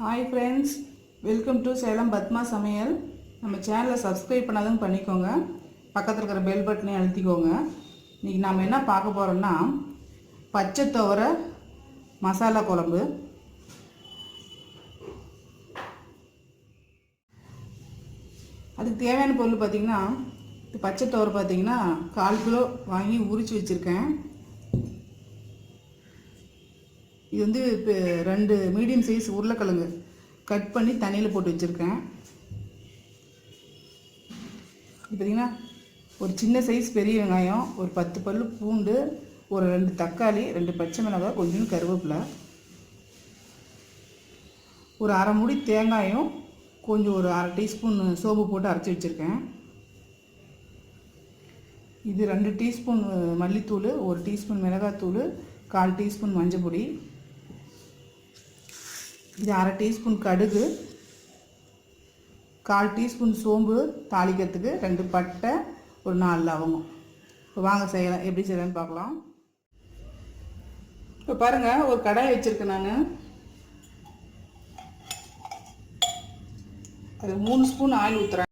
Hi friends, welcome to Salem Padma சமையல். நம்ம சேனலை சப்ஸ்கிரைப் பண்ணாதும் பண்ணிக்கோங்க, பக்கத்தில் இருக்கிற பெல் பட்டனை அழுத்திக்கோங்க. இன்றைக்கி நாம் என்ன பார்க்க போகிறோம்னா பச்சை துவரை மசாலா குழம்பு. அதுக்கு தேவையான பொருள் பார்த்திங்கன்னா, பச்சை துவரை பார்த்திங்கன்னா 1/4 கிலோ வாங்கி உரித்து வச்சுருக்கேன். இது வந்து இப்போ 2 மீடியம் சைஸ் உருளைக்கிழங்கு கட் பண்ணி தண்ணியில் போட்டு வச்சுருக்கேன். இது பார்த்திங்கன்னா ஒரு சின்ன சைஸ் பெரிய வெங்காயம், ஒரு 10 பல் பூண்டு, ஒரு 2 தக்காளி, 2 பச்சை மிளகாய், கொஞ்சம் கருவேப்பிலை, ஒரு அரை மூடி தேங்காயும், கொஞ்சம் ஒரு அரை டீஸ்பூன் சோப்பு போட்டு அரைச்சி வச்சுருக்கேன். இது 2 டீஸ்பூன் மல்லித்தூள், 1 டீஸ்பூன் மிளகாத்தூள், 1/4 டீஸ்பூன் மஞ்சள் பொடி, இது அரை டீஸ்பூன் கடுகு, 1/4 டீஸ்பூன் சோம்பு தாளிக்கிறதுக்கு, 2 பட்டை, ஒரு 4 லவங்கம். இப்போ வாங்க செய்யலாம், எப்படி செய்யலான்னு பார்க்கலாம். இப்போ பாருங்கள், ஒரு கடாய் வச்சுருக்கேன் நான். அது 3 ஸ்பூன் ஆயில் ஊற்றுறேன்.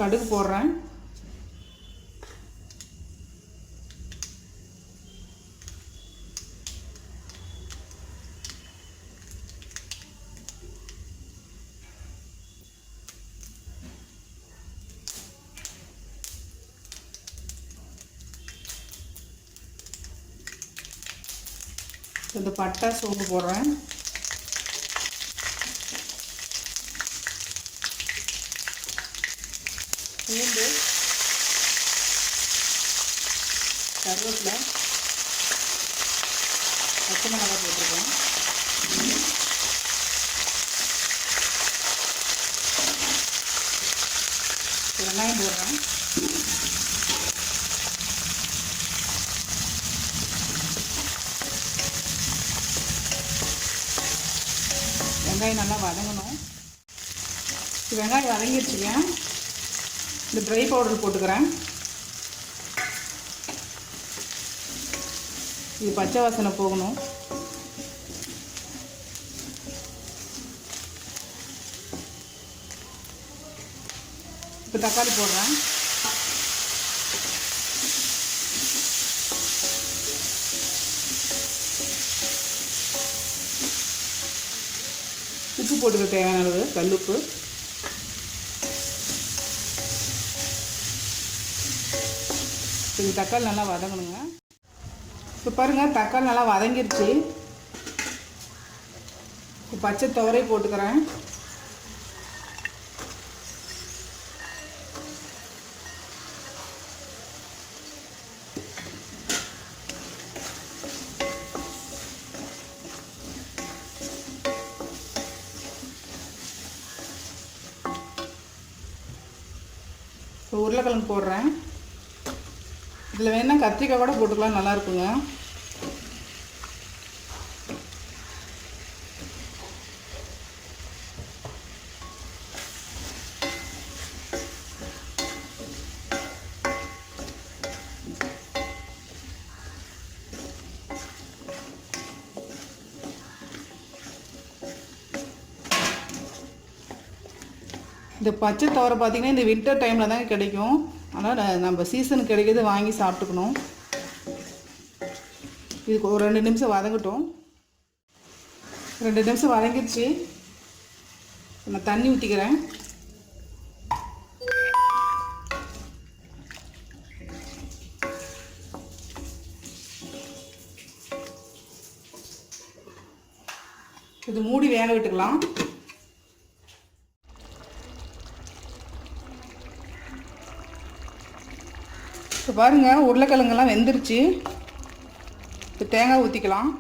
கடுகு போடுறேன். இந்த பட்டை சோம்பு போடுறேன். பூண்டு, கருவேப்பிலை, பச்சை மிளகாய் போட்டிருக்கேன். வெங்காயம் போடுறேன். வெங்காயம் நல்லா வதங்கணும். வெங்காயம் வதங்கிடுச்சுங்க. இந்த ட்ரை பவுடர் போட்டுக்கிறேன். இது பச்சை வாசனை போகணும். இப்போ தக்காளி போடுறேன். உப்பு போட்டுக்க தேவையான அளவு கல்லுப்பு. இது தக்காளி நல்லா வதங்கணுங்க. இப்போ பாருங்கள், தக்காளி நல்லா வதங்கிருச்சு. இப்போ பச்சை துவரை போட்டுக்கிறேன். இப்போ உருளைக்கிழங்கு போடுறேன். இதில் வேணால் கத்திரிக்காய் கூட போட்டுக்கலாம், நல்லா இருக்குங்க. இந்த பச்சை துவரை பார்த்திங்கன்னா இந்த வின்டர் டைமில் தாங்க கிடைக்கும். அதனால் நம்ம சீசனுக்கு கிடைக்கிறது வாங்கி சாப்பிட்டுக்கணும். இதுக்கு ஒரு 2 நிமிஷம் வதங்கட்டும். 2 நிமிஷம் வதங்கிடுச்சு. நான் தண்ணி ஊற்றிக்கிறேன். இது மூடி வேக விட்டுக்கலாம். இப்போ பாருங்கள், உருளைக்கிழங்கெல்லாம் வெந்துருச்சு. இப்போ தேங்காய் ஊற்றிக்கலாம்.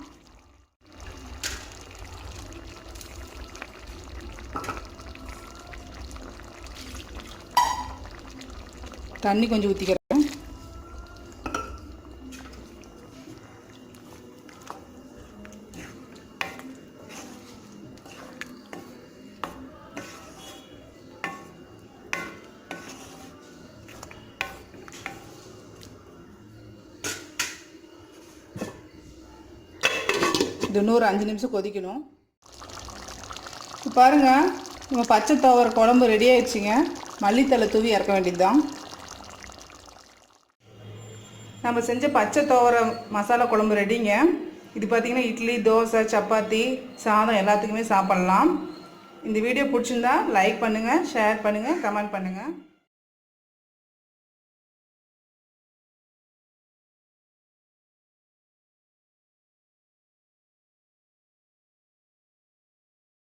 தண்ணி கொஞ்சம் ஊற்றிக்கிறேன். இது இன்னொரு 5 நிமிஷம் கொதிக்கணும். இப்போ பாருங்கள், நம்ம பச்சை துவர குழம்பு ரெடி ஆயிடுச்சுங்க. மல்லித்தலை தூவி இறக்க வேண்டியது தான். நம்ம செஞ்ச பச்சை துவர மசாலா குழம்பு ரெடிங்க. இது பார்த்திங்கன்னா இட்லி, தோசை, சப்பாத்தி, சாதம் எல்லாத்துக்குமே சாப்பிட்லாம். இந்த வீடியோ பிடிச்சிருந்தா லைக் பண்ணுங்கள், ஷேர் பண்ணுங்கள், கமெண்ட் பண்ணுங்கள்.